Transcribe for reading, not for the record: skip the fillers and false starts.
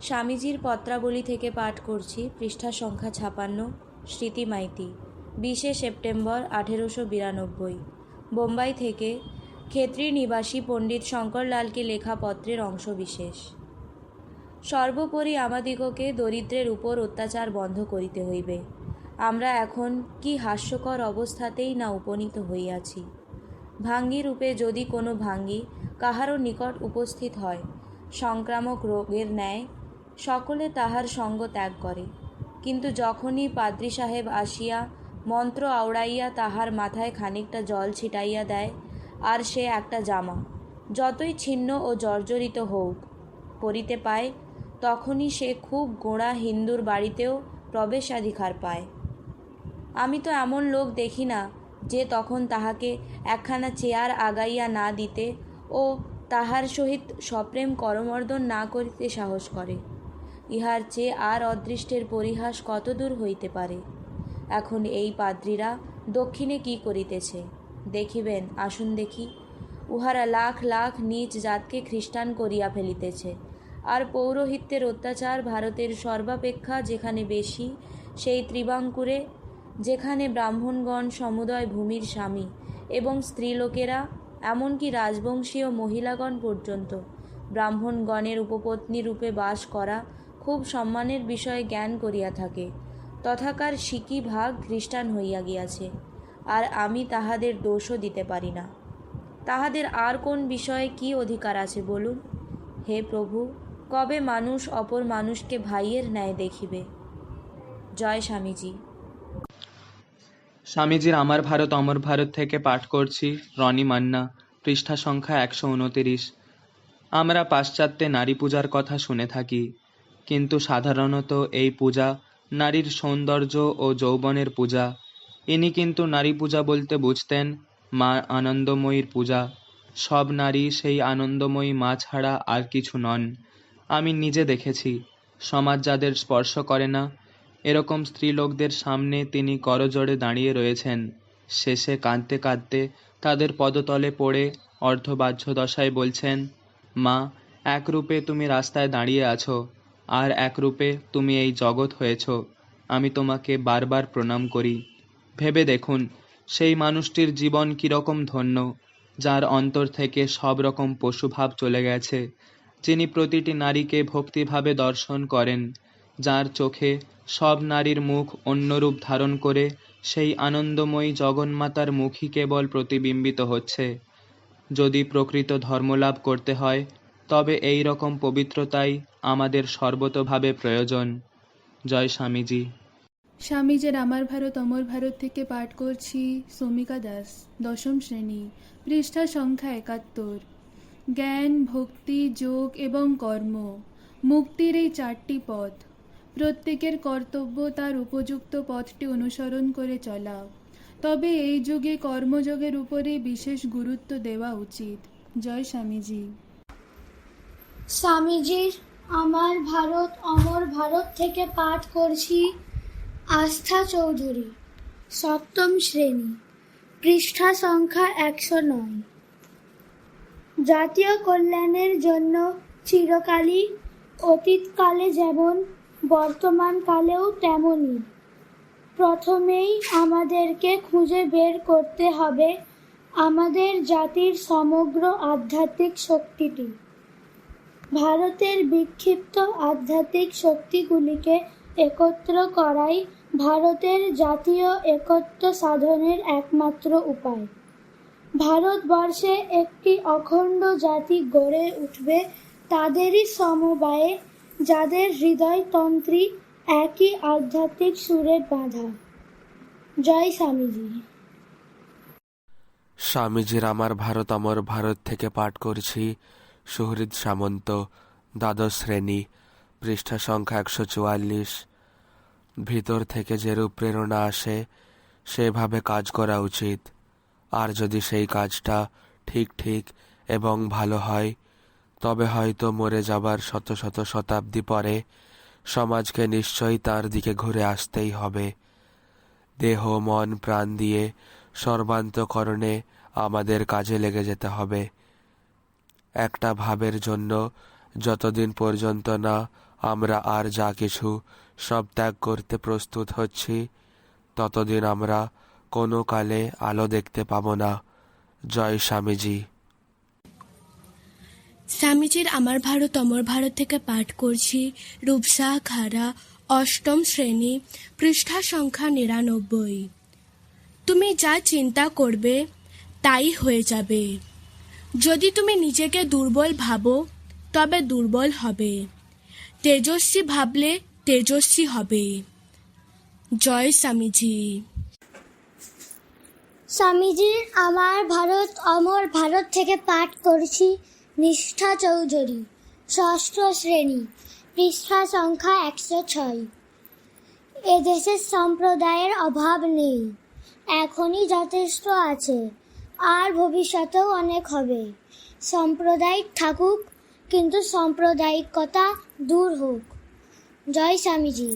স্বামীজির পত্রাবলী থেকে পাঠ করছি, পৃষ্ঠা সংখ্যা 56, স্মৃতি মাইতি, 20 সেপ্টেম্বর 1892, বোম্বাই থেকে ক্ষেত্রী নিবাসী পণ্ডিত শঙ্করলালকে লেখা পত্রের অংশবিশেষ। সর্বোপরি আমাদিগকে দরিদ্রের উপর অত্যাচার বন্ধ করিতে হইবে। আমরা এখন কি হাস্যকর অবস্থাতেই না উপনীত হইয়াছি। ভাঙ্গি রূপে যদি কোনো ভাঙ্গি কাহারও নিকট উপস্থিত হয়, সংক্রামক রোগের ন্যায় সকলে তাহার সঙ্গ ত্যাগ করে, কিন্তু যখনই পাদ্রী সাহেব আসিয়া মন্ত্র আওড়াইয়া তাহার মাথায় খানিকটা জল ছিটাইয়া দেয়, আর সে একটা জামা যতই ছিন্ন ও জর্জরিত হোক পরিতে পায়, তখনই সে খুব গোঁড়া হিন্দুর বাড়িতেও প্রবেশাধিকার পায়। আমি তো এমন লোক দেখি না যে তখন তাহাকে একখানা চেয়ার আগাইয়া না দিতে ও তাহার সহিত সপ্রেম করমর্দন না করিতে সাহস করে। ইহার চেয়ে আর অদৃষ্টের পরিহাস কত দূর হইতে পারে। এখন এই পাদ্রীরা দক্ষিণে কি করিতেছে দেখিবেন, আসুন দেখি। উহারা লাখ লাখ নীচ জাতকে খ্রিস্টান করিয়া ফেলিতেছে, আর পৌরোহিত্যের অত্যাচার ভারতের সর্বাপেক্ষা যেখানে বেশি, সেই ত্রিবাঙ্কুরে, যেখানে ব্রাহ্মণগণ সমুদয় ভূমির স্বামী এবং স্ত্রীলোকেরা, এমনকি রাজবংশীয় মহিলাগণ পর্যন্ত ব্রাহ্মণগণের উপপত্নী রূপে বাস করা খুব সম্মানের বিষয়ে জ্ঞান করিয়া থাকে, তথাকার সিকি ভাগ খ্রিস্টান হইয়া গিয়াছে। আর আমি তাহাদের দোষও দিতে পারি না। তাহাদের আর কোন বিষয়ে কি অধিকার আছে বলুন? হে প্রভু, কবে মানুষ অপর মানুষকে ভাইয়ের ন্যায় দেখিবে? জয় স্বামীজি। স্বামীজির আমার ভারত অমর ভারত থেকে পাঠ করছি, রনি মান্না, পৃষ্ঠা সংখ্যা 129। আমরা পাশ্চাত্যে নারী পূজার কথা শুনে থাকি, কিন্তু সাধারণত এই পূজা নারীর সৌন্দর্য ও যৌবনের পূজা। ইনি কিন্তু নারী পূজা বলতে বুঝতেন মা আনন্দময়ীর পূজা। সব নারী সেই আনন্দময়ী মা ছাড়া আর কিছু নন। আমি নিজে দেখেছি, সমাজ যাদের স্পর্শ করে না, এরকম স্ত্রীলোকদের সামনে তিনি করজোড়ে দাঁড়িয়ে রয়েছেন। শেষে কাঁদতে কাঁদতে তাদের পদতলে পড়ে অর্ধবাহ্য দশায় বলছেন, মা, এক রূপে তুমি রাস্তায় দাঁড়িয়ে আছো, আর এক রূপে তুমি এই জগৎ হয়েছ। আমি তোমাকে বারবার প্রণাম করি। ভেবে দেখুন, সেই মানুষটির জীবন কীরকম ধন্য, যার অন্তর থেকে সব রকম পশুভাব চলে গেছে, যিনি প্রতিটি নারীকে ভক্তিভাবে দর্শন করেন, যার চোখে সব নারীর মুখ অন্য রূপ ধারণ করে সেই আনন্দময়ী জগন্মাতার মুখই কেবল প্রতিবিম্বিত হচ্ছে। যদি প্রকৃত ধর্মলাভ করতে হয়, তবে এই রকম পবিত্রতাই আমাদের সর্বতোভাবে প্রয়োজন। জয় স্বামীজি। স্বামীজির আমার ভারত অমর ভারত থেকে পাঠ করছি, সৌমিকা দাস, 10ম শ্রেণী, পৃষ্ঠা সংখ্যা 71। জ্ঞান, ভক্তি, যোগ এবং কর্ম, মুক্তির এই 4টি পথ। প্রত্যেকের কর্তব্য তার উপযুক্ত পথটি অনুসরণ করে চলা। তবে এই যুগে কর্মযোগের উপরে বিশেষ গুরুত্ব দেওয়া উচিত। জয় স্বামীজি। স্বামীজির আমার ভারত অমর ভারত থেকে পাঠ করছি, আস্থা চৌধুরী, 7ম শ্রেণী, পৃষ্ঠা সংখ্যা 109। জাতীয় কল্যাণের জন্য চিরকালই, অতীতকালে যেমন বর্তমানকালেও তেমনই, প্রথমেই আমাদেরকে খুঁজে বের করতে হবে আমাদের জাতির সমগ্র আধ্যাত্মিক শক্তিটি। ভারতের বিক্ষিপ্ত আধ্যাত্মিক শক্তিগুলিকে একত্র করাই ভারতের জাতীয় একত্ব সাধনের একমাত্র উপায়। ভারতবর্ষে একটি অখণ্ড জাতি গড়ে উঠবে তাদেরই সমবায়ে, যাদের হৃদয়তন্ত্রী একই আধ্যাত্মিক সুরে বাঁধা। জয় স্বামীজি। স্বামীজির আমার ভারত অমর ভারত থেকে পাঠ করছি, সুহৃদ সামন্ত, দ্বাদশ শ্রেণী, পৃষ্ঠা সংখ্যা 144। ভিতর থেকে যেরূপ প্রেরণা আসে সেভাবে কাজ করা উচিত। আর যদি সেই কাজটা ঠিক ঠিক এবং ভালো হয়, তবে হয়তো মরে যাবার শত শত শতাব্দী পরে সমাজকে নিশ্চয়ই তার দিকে ঘুরে আসতেই হবে। দেহ মন প্রাণ দিয়ে সর্বান্তকরণে আমাদের কাজে লেগে যেতে হবে। একটা ভাবের জন্য যতদিন পর্যন্ত না আমরা আর যা কিছু সব ত্যাগ করতে প্রস্তুত হচ্ছি, ততদিন আমরা কোনো কালে আলো দেখতে পাবো না। জয় স্বামীজি। স্বামীজির আমার ভারত অমর ভারত থেকে পাঠ করছি রূপসা খাড়া, অষ্টম শ্রেণী, পৃষ্ঠা সংখ্যা ৯৯। তুমি যা চিন্তা করবে তাই হয়ে যাবে। যদি তুমি নিজেকে দুর্বল ভাবো তবে দুর্বল হবে, তেজস্বী ভাবলে তেজস্বী হবে। জয় স্বামীজি। স্বামীজির আমার ভারত অমর ভারত থেকে পাঠ করছি নিষ্ঠা চৌধুরী, ষষ্ঠ শ্রেণী, পৃষ্ঠা সংখ্যা ১০৬। এদেশের সম্প্রদায়ের অভাব নেই, এখনই যথেষ্ট আছে, আর ভবিষ্যতেও অনেক হবে। সাম্প্রদায়িক থাকুক, কিন্তু সাম্প্রদায়িকতা দূর হোক। জয় স্বামীজি।